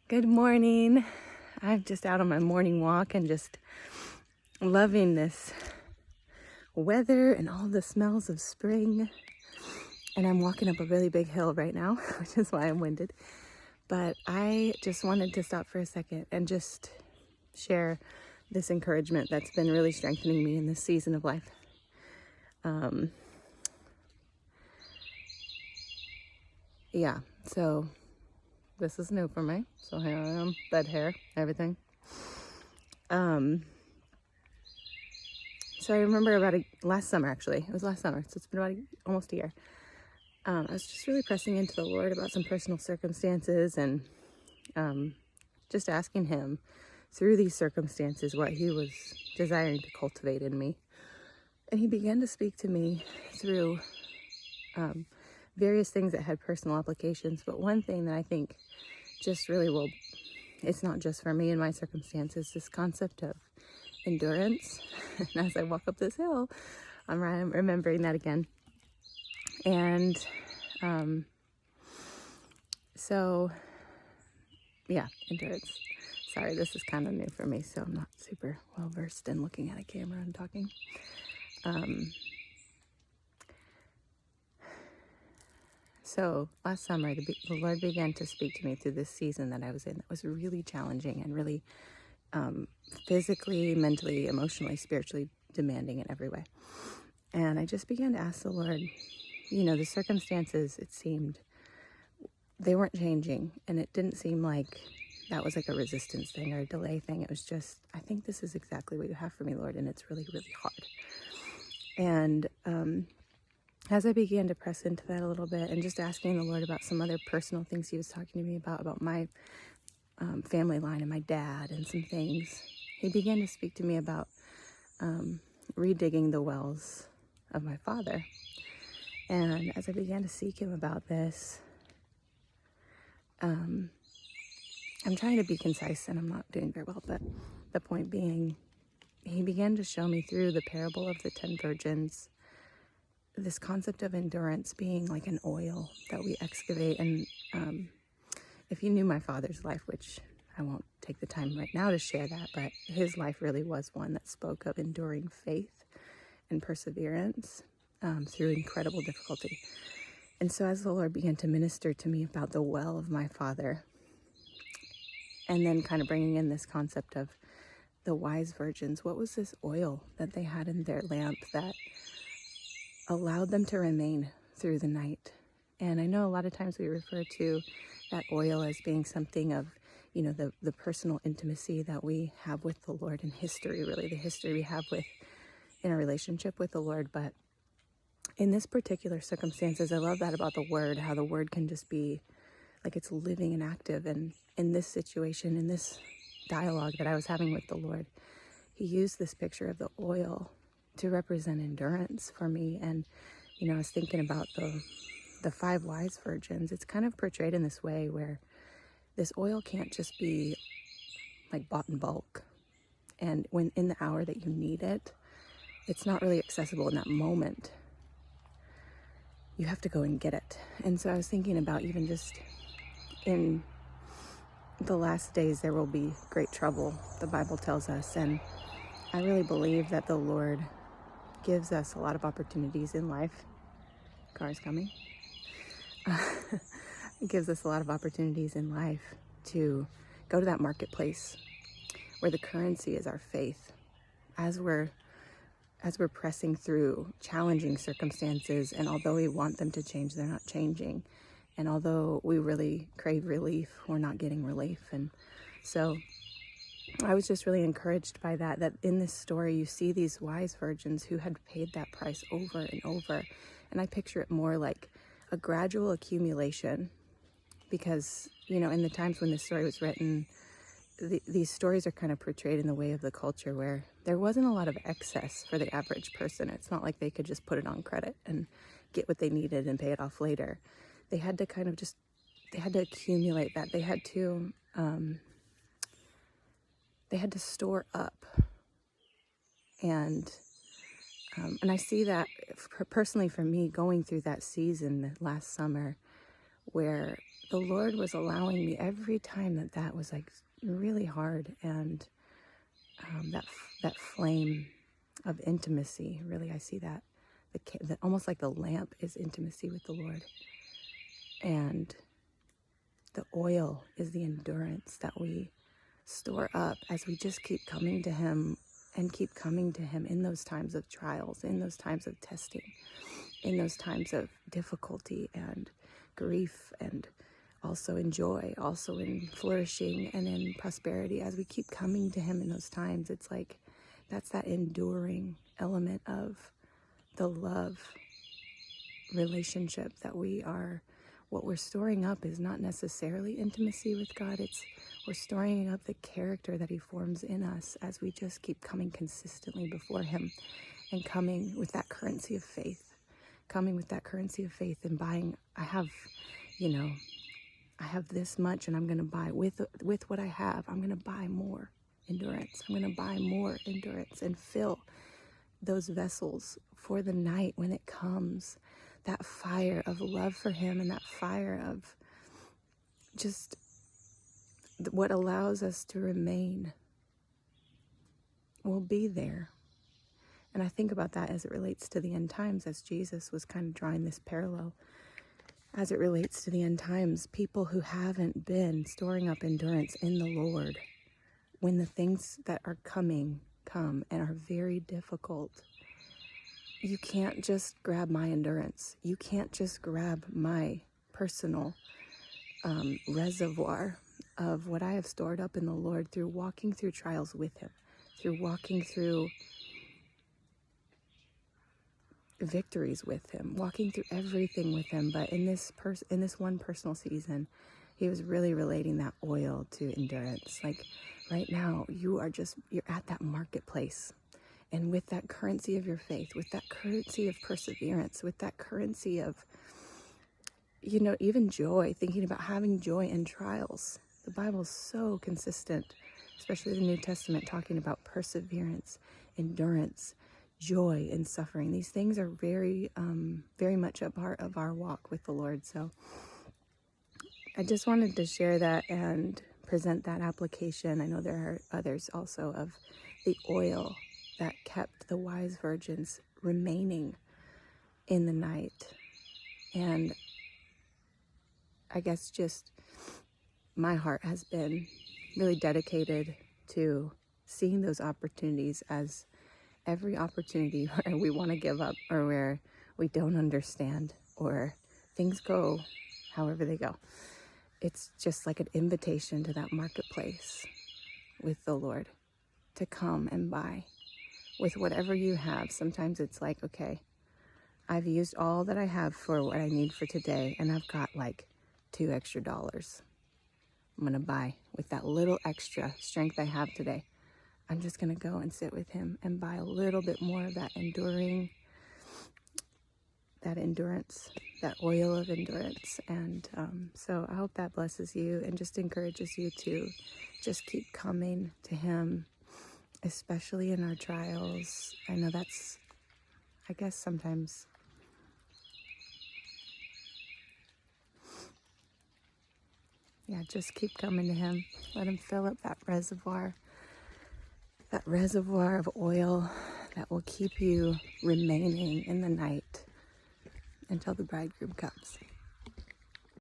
Good morning. I'm just out on my morning walk and just loving this weather and all the smells of spring. And I'm walking up a really big hill right now, which is why I'm winded. But I just wanted to stop for a second and just share this encouragement that's been really strengthening me in this season of life. So this is new for me. So here I am, bed hair, everything. So I remember last summer, actually. It was last summer, so it's been almost a year. I was just really pressing into the Lord about some personal circumstances and just asking Him through these circumstances what He was desiring to cultivate in me. And He began to speak to me through various things that had personal applications. But one thing that I think just really it's not just for me and my circumstances, this concept of endurance. And as I walk up this hill, I'm remembering that again. And endurance. Sorry, this is kind of new for me, so I'm not super well versed in looking at a camera and talking. So last summer, the Lord began to speak to me through this season that I was in that was really challenging and really physically, mentally, emotionally, spiritually demanding in every way. And I just began to ask the Lord, the circumstances, it seemed, they weren't changing. And it didn't seem like that was like a resistance thing or a delay thing. It was just, I think this is exactly what you have for me, Lord. And it's really, really hard. And as I began to press into that a little bit and just asking the Lord about some other personal things He was talking to me about my family line and my dad and some things, He began to speak to me about redigging the wells of my father. And as I began to seek Him about this, I'm trying to be concise and I'm not doing very well, but the point being, He began to show me through the parable of the 10 virgins, this concept of endurance being like an oil that we excavate. And if you knew my father's life, which I won't take the time right now to share that, but his life really was one that spoke of enduring faith and perseverance through incredible difficulty. And so as the Lord began to minister to me about the well of my father, and then kind of bringing in this concept of the wise virgins, what was this oil that they had in their lamp that allowed them to remain through the night? And I know a lot of times we refer to that oil as being something of, the personal intimacy that we have with the Lord in history, really the history we have in a relationship with the Lord. But in this particular circumstances, I love that about the Word, how the Word can just be like it's living and active. And in this situation, in this dialogue that I was having with the Lord, He used this picture of the oil to represent endurance for me. And, I was thinking about the 5 wise virgins. It's kind of portrayed in this way where this oil can't just be like bought in bulk. And when in the hour that you need it, it's not really accessible in that moment. You have to go and get it. And so I was thinking about even just in the last days, there will be great trouble, the Bible tells us. And I really believe that the Lord gives us a lot of opportunities in life. Car's coming. It gives us a lot of opportunities in life to go to that marketplace where the currency is our faith. As we're pressing through challenging circumstances, and although we want them to change, they're not changing. And although we really crave relief, we're not getting relief. And so I was just really encouraged by that in this story, you see these wise virgins who had paid that price over and over. And I picture it more like a gradual accumulation, because, in the times when this story was written, these stories are kind of portrayed in the way of the culture where there wasn't a lot of excess for the average person. It's not like they could just put it on credit and get what they needed and pay it off later. They had to they had to accumulate that. They had to store up. And I see that personally for me going through that season last summer where the Lord was allowing me every time that was like really hard, and that flame of intimacy, really, I see that the almost like the lamp is intimacy with the Lord, and the oil is the endurance that we store up as we just keep coming to him and keep coming to him in those times of trials, in those times of testing, in those times of difficulty and grief, and also in joy, also in flourishing and in prosperity. As we keep coming to him in those times, it's like that's that enduring element of the love relationship that what we're storing up is not necessarily intimacy with God. We're storing up the character that he forms in us as we just keep coming consistently before him, and coming with that currency of faith, and buying. I have this much, and I'm going to buy with what I have. I'm going to buy more endurance. I'm going to buy more endurance and fill those vessels for the night when it comes. That fire of love for him, and that fire of just what allows us to remain will be there. And I think about that as it relates to the end times, as Jesus was kind of drawing this parallel. As it relates to the end times, people who haven't been storing up endurance in the Lord, when the things that are coming come and are very difficult, you can't just grab my endurance. You can't just grab my personal reservoir of what I have stored up in the Lord through walking through trials with him, through walking through victories with him, walking through everything with him. But in this one personal season, he was really relating that oil to endurance. Like right now, you're at that marketplace, and with that currency of your faith, with that currency of perseverance, with that currency of, even joy, thinking about having joy in trials. The Bible is so consistent, especially the New Testament, talking about perseverance, endurance, joy in suffering. These things are very, very much a part of our walk with the Lord. So I just wanted to share that and present that application. I know there are others also of the oil that kept the wise virgins remaining in the night. And I guess just my heart has been really dedicated to seeing those opportunities as every opportunity where we want to give up, or where we don't understand, or things go however they go. It's just like an invitation to that marketplace with the Lord to come and buy with whatever you have. Sometimes it's like, okay, I've used all that I have for what I need for today, and I've got like $2 extra. I'm going to buy with that little extra strength I have today. I'm just going to go and sit with him and buy a little bit more of that endurance, that oil of endurance. And so I hope that blesses you and just encourages you to just keep coming to him, especially in our trials. I know that's, I guess sometimes, just keep coming to him. Let him fill up that reservoir of oil that will keep you remaining in the night until the bridegroom comes.